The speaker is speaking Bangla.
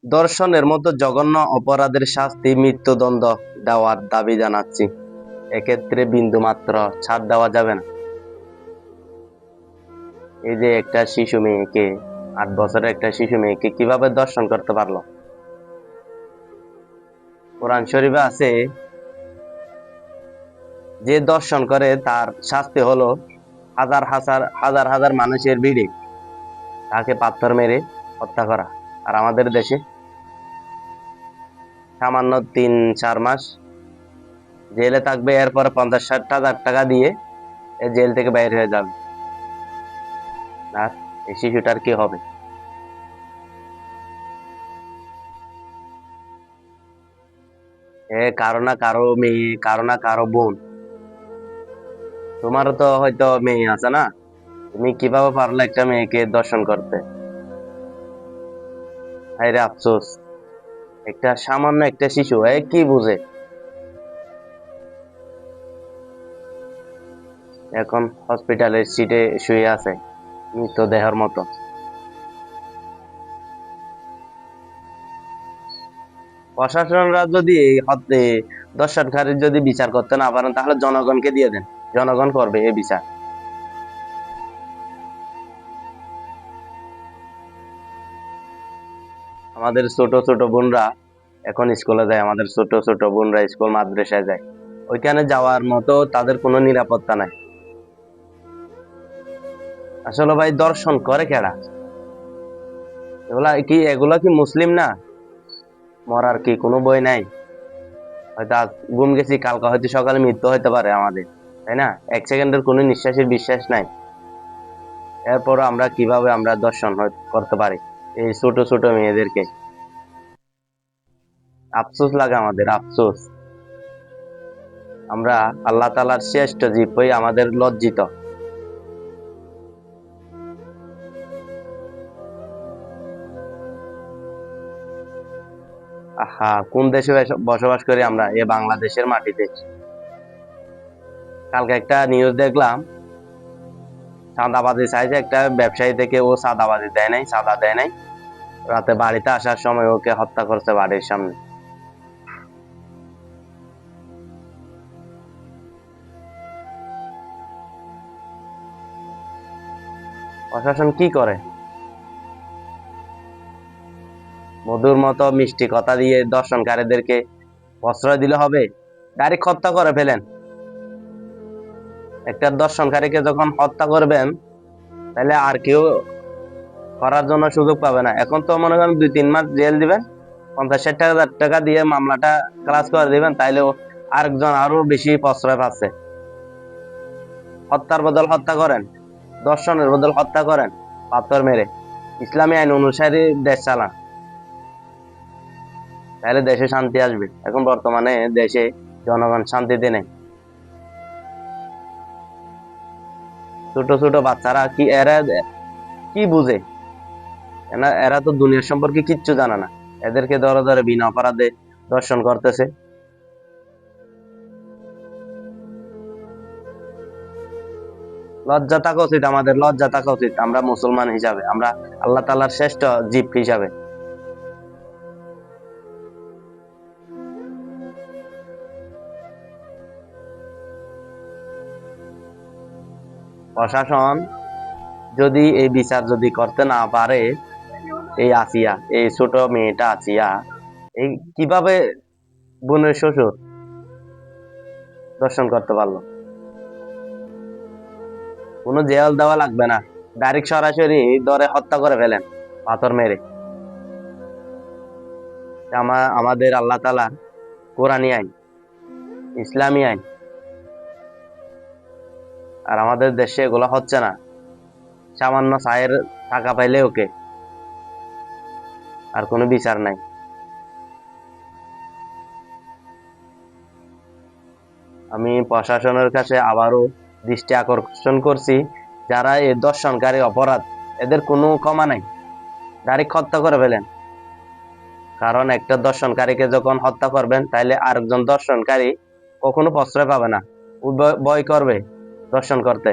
ধর্ষণের মতো জঘন্য অপরাধের শাস্তি মৃত্যুদণ্ড দেওয়ার দাবি জানাচ্ছি। এক্ষেত্রে বিন্দুমাত্র ছাড় দেওয়া যাবে না। এই যে একটা শিশু মেয়েকে, 8 বছরের একটা শিশু মেয়েকে কিভাবে ধর্ষণ করতে পারলো? কোরআন শরীফে আছে, যে দর্শন করে তার শাস্তি হলো হাজার হাজার হাজার হাজার মানুষের ভিড়ে তাকে পাথর মেরে হত্যা করা। আর আমাদের দেশে সামান্য 3-4 মাস জেলে থাকবে, এরপরে 50-60 হাজার টাকা দিয়ে জেল থেকে বাইর হয়ে যাবে। আর এই শিশুটার কি হবে? কারো না কারো মেয়ে, কারো না কারো বোন। তোমারও তো হয়তো মেয়ে আছে না? তুমি কিভাবে পারলে একটা মেয়েকে দর্শন করতে? আরে আফসোস, একটা সামান্য একটা শিশু কি বুঝে? এখন হসপিটালের সিটে শুয়ে আছে মৃতদেহের মতো। প্রশাসনরা যদি দর্শনকারীর যদি বিচার করতে না পারেন, তাহলে জনগণকে দিয়ে দেন, জনগণ করবে এই বিচার। আমাদের ছোট ছোট বোনরা এখন স্কুলে যায়, আমাদের ছোট ছোট বোনরা স্কুল মাদ্রাসায় যায়, ওইখানে যাওয়ার মতো তাদের কোনো নিরাপত্তা নাই। আসলে ভাই, দর্শন করে কেডা? এগুলা কি মুসলিম না? মরার কি কোনো বই নাই? হয়তো আজ গুম গেছি, কালকে হয়তো সকালে মৃত্যু হইতে পারে আমাদের, তাই না? 1 সেকেন্ডের কোনো নিঃশ্বাসের বিশ্বাস নাই। এরপর আমরা কিভাবে আমরা দর্শন করতে পারি এই ছোট ছোট মেয়েদেরকে? আফসোস লাগে আমাদের, আফসোস। আমরা আল্লাহ তাআলার শ্রেষ্ঠ জীব হই, আমাদের লজ্জিত। আহা, কোন দেশে বসবাস করি আমরা? এ বাংলাদেশের মাটিতে। কালকে একটা নিউজ দেখলাম, চাঁদাবাজি চাইছে একটা ব্যবসায়ী থেকে, ও চাঁদাবাজি দেয় নাই, চাঁদা দেয় নাই, রাতে বাড়িতে আসার সময় ওকে হত্যা করছে বাড়ির সামনে। প্রশাসন কি করে? মধুর মতো মিষ্টি কথা দিয়ে দর্শনকারীদেরকে প্রশ্রয় দিলে হবে? ডাইরেক্ট হত্যা করে ফেলেন। একটা দর্শনকারীকে যখন হত্যা করবেন, তাহলে আর কেউ করার জন্য সুযোগ পাবে না। এখন তো মনে করেন 2-3 মাস জেল দিবেন, 50-60 হাজার টাকা দিয়ে মামলাটা ক্লাস করে দিবেন, তাইলে আরেকজন আরো বেশি প্রশ্রয় পাচ্ছে। হত্যার বদল হত্যা করেন, দর্শনের বদল হত্যা করেন পাথর মেরে, ইসলামী আইন অনুসারে দেশ চালান, তাহলে দেশে শান্তি আসবে। এখন বর্তমানে দেশে জনগণ শান্তিতে নেই। ছোট ছোট বাচ্চারা কি, এরা কি বুঝে? এরা তো দুনিয়ার সম্পর্কে কিচ্ছু জানে না, এদেরকে ধরে ধরে বিনা অপরাধে দর্শন করতেছে। লজ্জা থাকা উচিত, আমাদের লজ্জা থাকা উচিত। আমরা মুসলমান হিসাবে, আমরা আল্লাহ তাআলার শ্রেষ্ঠ জীব হিসাবে। প্রশাসন যদি এই বিচার যদি করতে না পারে, এই আসিয়া, এই ছোট মেয়েটা আসিয়া, এই কিভাবে বোনের শ্বশুর দর্শন করতে পারলো? কোনো জেল দেওয়া লাগবে না, ডাইরেক্ট সরাসরি ধরে হত্যা করে ফেলেন পাথর মেরে। আমাদের আল্লাহ তাআলা কোরআনী আইন, ইসলামী আইন। আর আমাদের দেশে এগুলো হচ্ছে না। সামান্য চায়ের টাকা পাইলে ওকে, আর কোনো বিচার নাই। আমি প্রশাসনের কাছে আবারও দৃষ্টি আকর্ষণ করছি, যারা এই দর্শনকারী অপরাধ, এদের কোনো ক্ষমা নাই, ডাইরেক্ট হত্যা করে ফেলেন। কারণ একটা দর্শনকারীকে যখন হত্যা করবেন, তাহলে আরেকজন দর্শনকারী কখনো প্রশ্রয় পাবে না, ও ভয় করবে দর্শন করতে।